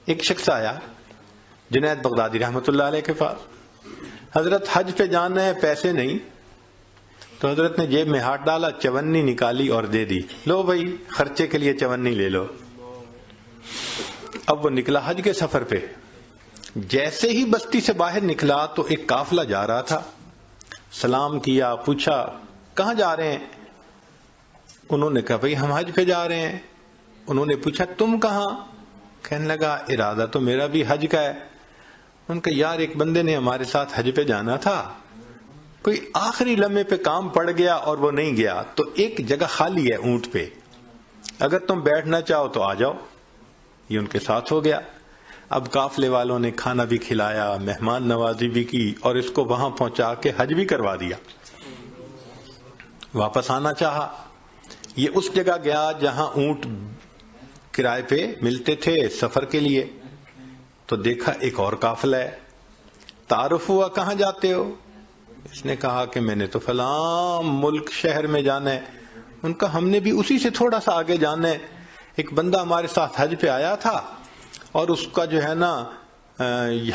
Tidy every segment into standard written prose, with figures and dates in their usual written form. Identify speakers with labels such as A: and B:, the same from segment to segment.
A: ایک شخص آیا جنید بغدادی رحمۃ اللہ علیہ کے پاس، حضرت حج پہ جانا ہے، پیسے نہیں. تو حضرت نے جیب میں ہاتھ ڈالا، چونی نکالی اور دے دی، لو بھائی خرچے کے لیے چونی لے لو. اب وہ نکلا حج کے سفر پہ. جیسے ہی بستی سے باہر نکلا تو ایک قافلہ جا رہا تھا. سلام کیا، پوچھا کہاں جا رہے ہیں؟ انہوں نے کہا بھائی ہم حج پہ جا رہے ہیں. انہوں نے پوچھا تم کہاں؟ کہنے لگا ارادہ تو میرا بھی حج کا ہے. ان کا یار ایک بندے نے ہمارے ساتھ حج پہ جانا تھا، کوئی آخری لمحے پہ کام پڑ گیا اور وہ نہیں گیا، تو ایک جگہ خالی ہے اونٹ پہ، اگر تم بیٹھنا چاہو تو آ جاؤ. یہ ان کے ساتھ ہو گیا. اب قافلے والوں نے کھانا بھی کھلایا، مہمان نوازی بھی کی اور اس کو وہاں پہنچا کے حج بھی کروا دیا. واپس آنا چاہا. یہ اس جگہ گیا جہاں اونٹ کرائے پہ ملتے تھے سفر کے لیے. تو دیکھا ایک اور قافلہ ہے. تعارف ہوا کہاں جاتے ہو؟ اس نے کہا کہ میں نے تو فلاں ملک شہر میں جانا ہے. ان کا ہم نے بھی اسی سے تھوڑا سا آگے جانا ہے. ایک بندہ ہمارے ساتھ حج پہ آیا تھا اور اس کا جو ہے نا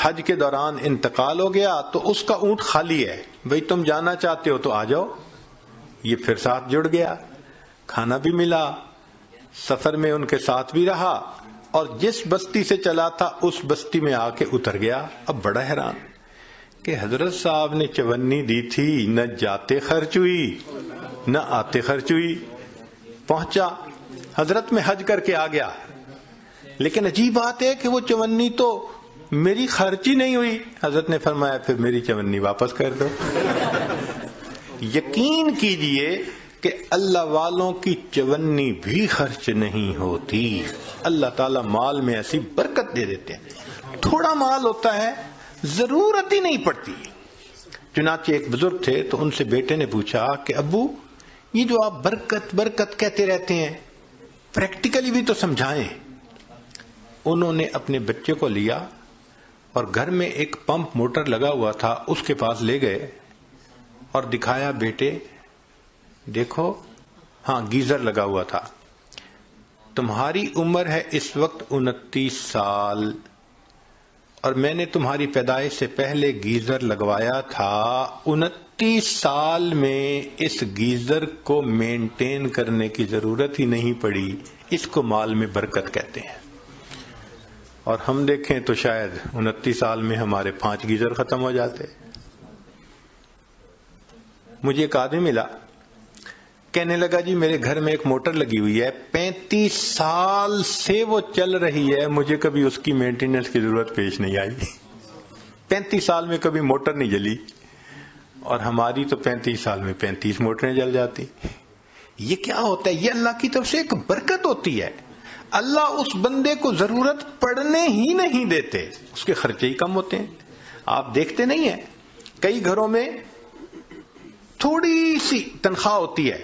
A: حج کے دوران انتقال ہو گیا، تو اس کا اونٹ خالی ہے، بھئی تم جانا چاہتے ہو تو آ جاؤ. یہ پھر ساتھ جڑ گیا، کھانا بھی ملا، سفر میں ان کے ساتھ بھی رہا، اور جس بستی سے چلا تھا اس بستی میں آ کے اتر گیا. اب بڑا حیران کہ حضرت صاحب نے چونی دی تھی، نہ جاتے خرچ ہوئی نہ آتے خرچ ہوئی. پہنچا حضرت میں حج کر کے آ گیا، لیکن عجیب بات ہے کہ وہ چونی تو میری خرچ ہی نہیں ہوئی. حضرت نے فرمایا پھر میری چونی واپس کر دو. یقین کیجئے کہ اللہ والوں کی چونی بھی خرچ نہیں ہوتی. اللہ تعالیٰ مال میں ایسی برکت دے دیتے ہیں. تھوڑا مال ہوتا ہے، ضرورت ہی نہیں پڑتی. چنانچہ ایک بزرگ تھے تو ان سے بیٹے نے پوچھا کہ ابو یہ جو آپ برکت برکت کہتے رہتے ہیں، پریکٹیکلی بھی تو سمجھائیں. انہوں نے اپنے بچے کو لیا اور گھر میں ایک پمپ موٹر لگا ہوا تھا، اس کے پاس لے گئے اور دکھایا، بیٹے دیکھو، ہاں گیزر لگا ہوا تھا، تمہاری عمر ہے اس وقت 29 سال، اور میں نے تمہاری پیدائش سے پہلے گیزر لگوایا تھا. 29 سال میں اس گیزر کو مینٹین کرنے کی ضرورت ہی نہیں پڑی. اس کو مال میں برکت کہتے ہیں. اور ہم دیکھیں تو شاید 29 سال میں ہمارے 5 گیزر ختم ہو جاتے. مجھے ایک آدمی ملا، کہنے لگا جی میرے گھر میں ایک موٹر لگی ہوئی ہے، 35 سال سے وہ چل رہی ہے، مجھے کبھی اس کی مینٹیننس کی ضرورت پیش نہیں آئی. 35 سال میں کبھی موٹر نہیں جلی، اور ہماری تو 35 سال میں 35 موٹریں جل جاتی. یہ کیا ہوتا ہے؟ یہ اللہ کی طرف سے ایک برکت ہوتی ہے. اللہ اس بندے کو ضرورت پڑنے ہی نہیں دیتے، اس کے خرچے ہی کم ہوتے ہیں. آپ دیکھتے نہیں ہیں کئی گھروں میں تھوڑی سی تنخواہ ہوتی ہے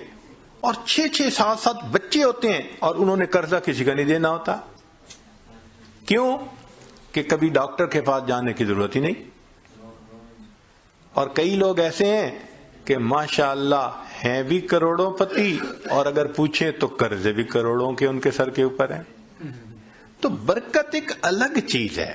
A: اور 6-6 7 بچے ہوتے ہیں، اور انہوں نے قرضہ کسی کا نہیں دینا ہوتا. کیوں؟ کہ کبھی ڈاکٹر کے پاس جانے کی ضرورت ہی نہیں. اور کئی لوگ ایسے ہیں کہ ماشاءاللہ ہیں بھی کروڑوں پتی، اور اگر پوچھیں تو قرضے بھی کروڑوں کے ان کے سر کے اوپر ہیں. تو برکت ایک الگ چیز ہے.